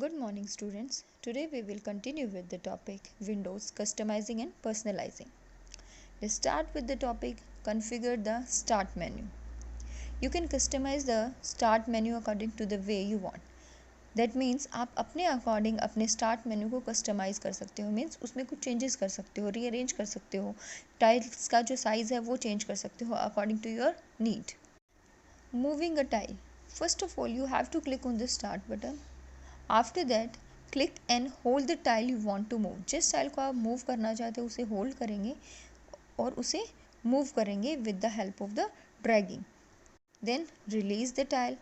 Good morning, students. Today we will continue with the topic Windows customizing and personalizing. Let's start with the topic configure the start menu. You can customize the start menu according to the way you want. That means आप अपने according अपने start menu को customise कर सकते हो. Means उसमें कुछ changes कर सकते हो, रीअरेंज कर सकते हो, टाइल्स का जो साइज़ है वो चेंज कर सकते हो according to your need. Moving a tile. First of all, you have to click on the start button. After that, click and hold the tile you want to move. जिस tile को आप move करना चाहते हो उसे hold करेंगे और उसे मूव करेंगे with the help of the dragging. Then release the tile.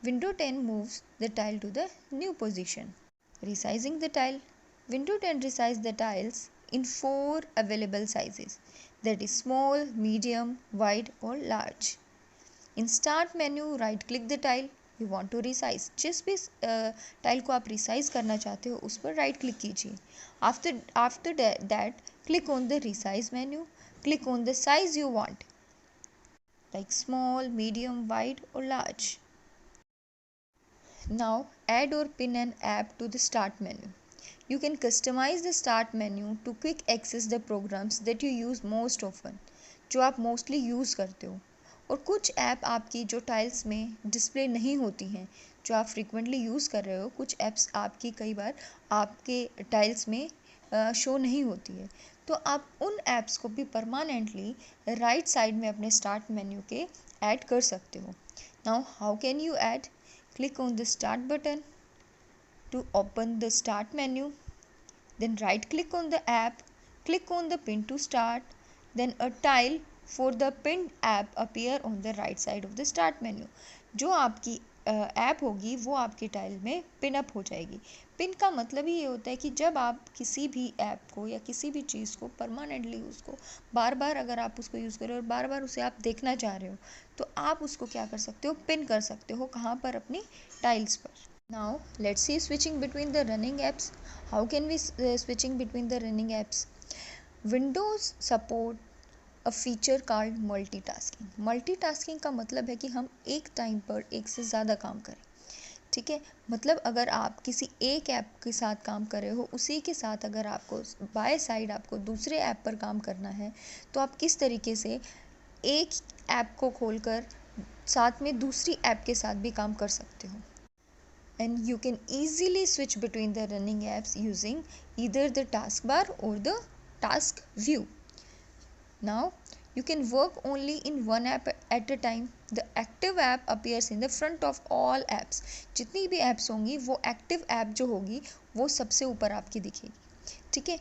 Window 10 moves the tile to the new position. Resizing the tile. Window 10 resize the tiles in 4 available sizes, that is small, medium, wide or large. In start menu, right click the tile you want to resize. जिस भी tile को आप resize करना चाहते हो उस पर right click कीजिए. After that click on the resize menu. Click on the size you want, like small, medium, wide or large. Now add or pin an app to the start menu. You can customize the start menu to quick access the programs that you use most often, जो आप mostly use करते हो. और कुछ app आपकी जो tiles में display नहीं होती हैं, जो आप फ्रिक्वेंटली यूज़ कर रहे हो, कुछ ऐप्स आपकी कई बार आपके टाइल्स में शो नहीं होती है, तो आप उन ऐप्स को भी परमानेंटली राइट साइड में अपने स्टार्ट मेन्यू के ऐड कर सकते हो. Now how can you add? Click on the start button to open the start menu, then right click on the app, click on the pin to start, then a tile for the pinned app appear on the right side of the start menu. जो आपकी app होगी वो आपके tile में pin up हो जाएगी. Pin का मतलब ही ये होता है कि जब आप किसी भी ऐप को या किसी भी चीज़ को परमानेंटली उसको बार बार अगर आप उसको यूज़ करो और बार बार उसे आप देखना चाह रहे हो तो आप उसको क्या कर सकते हो, पिन कर सकते हो. कहाँ पर? अपनी टाइल्स पर. Now let's see switching between the running apps. How can we switching between the running apps? Windows support a feature called multitasking. Multitasking का मतलब है कि हम एक टाइम पर एक से ज़्यादा काम करें. ठीक है, मतलब अगर आप किसी एक ऐप के साथ काम कर रहे हो, उसी के साथ अगर आपको बाय साइड आपको दूसरे ऐप पर काम करना है तो आप किस तरीके से एक ऐप को खोलकर साथ में दूसरी ऐप के साथ भी काम कर सकते हो. And you can easily switch between the running apps using either the taskbar or the task view. Now you can work only in one app at a time. The active app appears in the front of all apps. जितनी भी apps होंगी वो active app जो होगी वो सबसे ऊपर आपकी दिखेगी. ठीक है,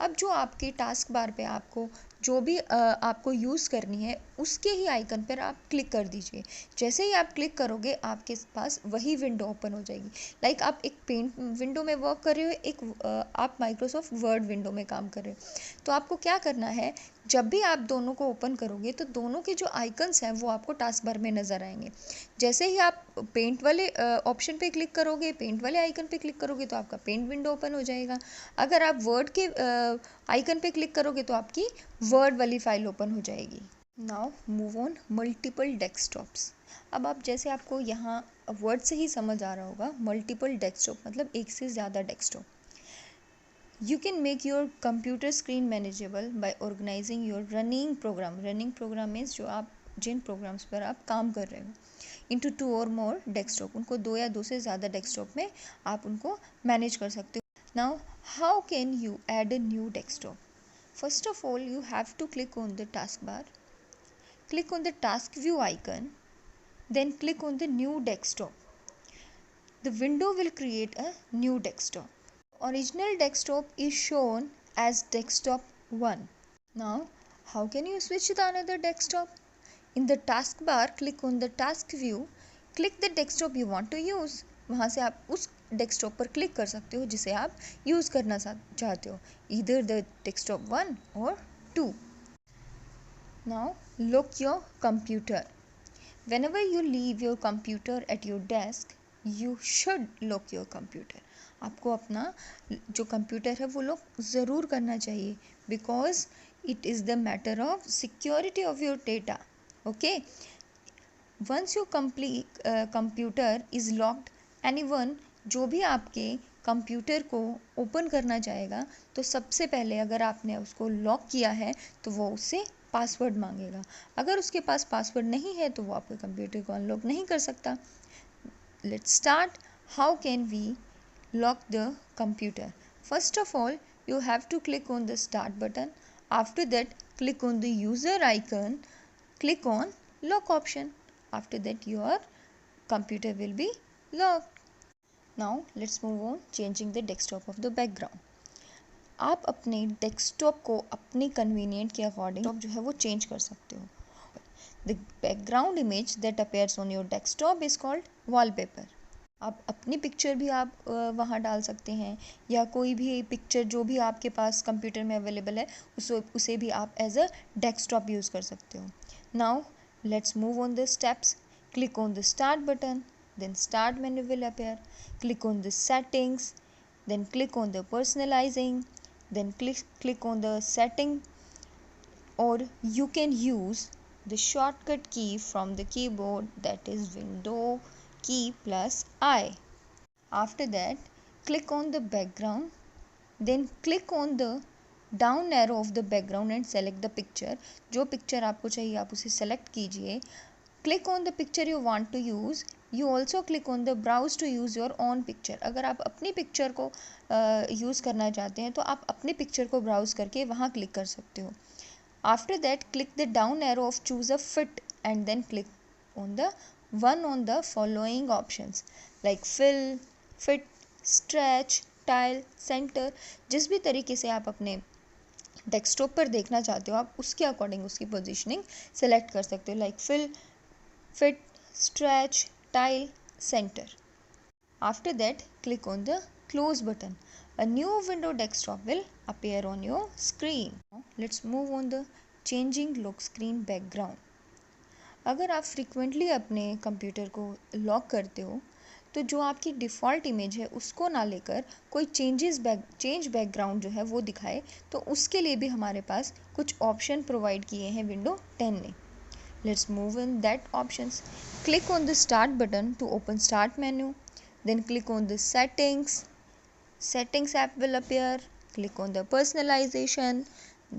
अब जो आपके टास्क बार पे आपको जो भी आपको यूज़ करनी है उसके ही आइकन पर आप क्लिक कर दीजिए. जैसे ही आप क्लिक करोगे आपके पास वही विंडो ओपन हो जाएगी. लाइक आप एक पेंट विंडो में वर्क कर रहे हो, एक आप माइक्रोसॉफ्ट वर्ड विंडो में काम कर रहे हो, तो आपको क्या करना है, जब भी आप दोनों को ओपन करोगे तो दोनों के जो आइकन्स हैं वो आपको टास्क बार में नज़र आएंगे. जैसे ही आप पेंट वाले ऑप्शन पे क्लिक करोगे, पेंट वाले आइकन पे क्लिक करोगे तो आपका पेंट विंडो ओपन हो जाएगा. अगर आप वर्ड के आइकन पे क्लिक करोगे तो आपकी वर्ड वाली फाइल ओपन हो जाएगी. Now move on multiple desktops. अब आप जैसे आपको यहाँ वर्ड से ही समझ आ रहा होगा, मल्टीपल डेस्कटॉप मतलब एक से ज़्यादा desktop. You can make your computer screen manageable by organizing your running program. Running program means जो आप जिन programs पर आप काम कर रहे हो into 2 or more desktop. उनको 2 या 2 से ज़्यादा desktop में आप उनको manage कर सकते हो. Now how can you add a new desktop? First of all you have to click on the taskbar, click on the task view icon, then click on the new desktop. The window will create a new desktop. Original desktop is shown as desktop 1. Now how can you switch to another desktop? In the taskbar click on the task view, click the desktop you want to use. वहाँ से आप उस desktop पर click कर सकते हो जिसे आप यूज़ करना चाहते हो, either the desktop 1 or 2. Now lock your computer. Whenever you leave your computer at your desk, you should lock your computer. आपको अपना जो कंप्यूटर है वो लॉक ज़रूर करना चाहिए, because it is the matter of security of your data. Okay, once your computer is locked, anyone जो भी आपके कंप्यूटर को ओपन करना चाहेगा तो सबसे पहले अगर आपने उसको लॉक किया है तो वो उससे पासवर्ड मांगेगा। अगर उसके पास पासवर्ड नहीं है तो वो आपके कंप्यूटर को अनलॉक नहीं कर सकता। Let's start. How can we lock the computer? First of all, you have to click on the start button. After that, click on the user icon. Click on lock option. After that, your computer will be locked. Now, let's move on changing the desktop of the background. आप अपने desktop को अपनी convenient के according जो है वो change कर सकते हो। The background image that appears on your desktop is called wallpaper. आप अपनी पिक्चर भी आप वहाँ डाल सकते हैं या कोई भी पिक्चर जो भी आपके पास कंप्यूटर में अवेलेबल है उसे भी आप एज अ डेस्कटॉप यूज़ कर सकते हो। Now let's move on the steps. Click on the start button, then start menu will appear. Click on the settings, then click on the personalizing, then click on the setting, or you can use the shortcut key from the keyboard, that is window key plus I. After that, click on the background, then click on the down arrow of the background and select the picture. जो picture आपको चाहिए आप उसे select कीजिए। Click on the picture you want to use. You also click on the browse to use your own picture. अगर आप अपनी picture को यूज़ करना चाहते हैं तो आप अपनी पिक्चर को ब्राउज़ करके वहाँ क्लिक कर सकते हो। After that, click the down arrow of choose a fit and then click on the one on the following options like fill, fit, stretch, tile, center. जिस भी तरीके से आप अपने डेस्कटॉप पर देखना चाहते हो आप उसके अकॉर्डिंग उसकी पोजीशनिंग सेलेक्ट कर सकते हो like fill, fit, stretch, tile, center. After that, click on the close button. A new window desktop will appear on your screen. Now, let's move on the changing lock screen background. अगर आप frequently अपने computer को lock करते हो तो जो आपकी default image है उसको ना लेकर कोई चेंज बैकग्राउंड जो है वो दिखाए, तो उसके लिए भी हमारे पास कुछ ऑप्शन प्रोवाइड किए हैं विंडो 10 ने। Let's move in that options. Click on the start button to open start menu. Then click on the settings. Settings app will appear. Click on the personalization.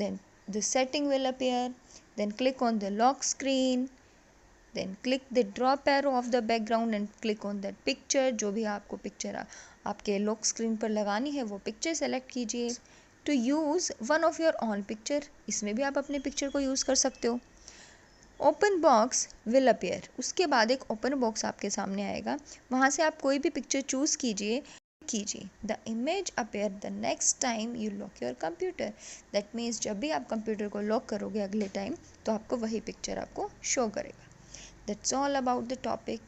Then the setting will appear. Then click on the lock screen. Then click the drop arrow of the background and click on that picture. जो भी आपको picture आपके lock screen पर लगानी है वो picture select कीजिए। To use one of your own picture, इसमें भी आप अपने पिक्चर को यूज़ कर सकते हो। ओपन बॉक्स विल अपीयर, उसके बाद एक ओपन बॉक्स आपके सामने आएगा, वहाँ से आप कोई भी पिक्चर चूज़ कीजिए। The image appear the next time you lock your computer. That means जब भी आप कंप्यूटर को लॉक करोगे अगले टाइम तो आपको वही पिक्चर आपको शो करेगा। That's all about the topic.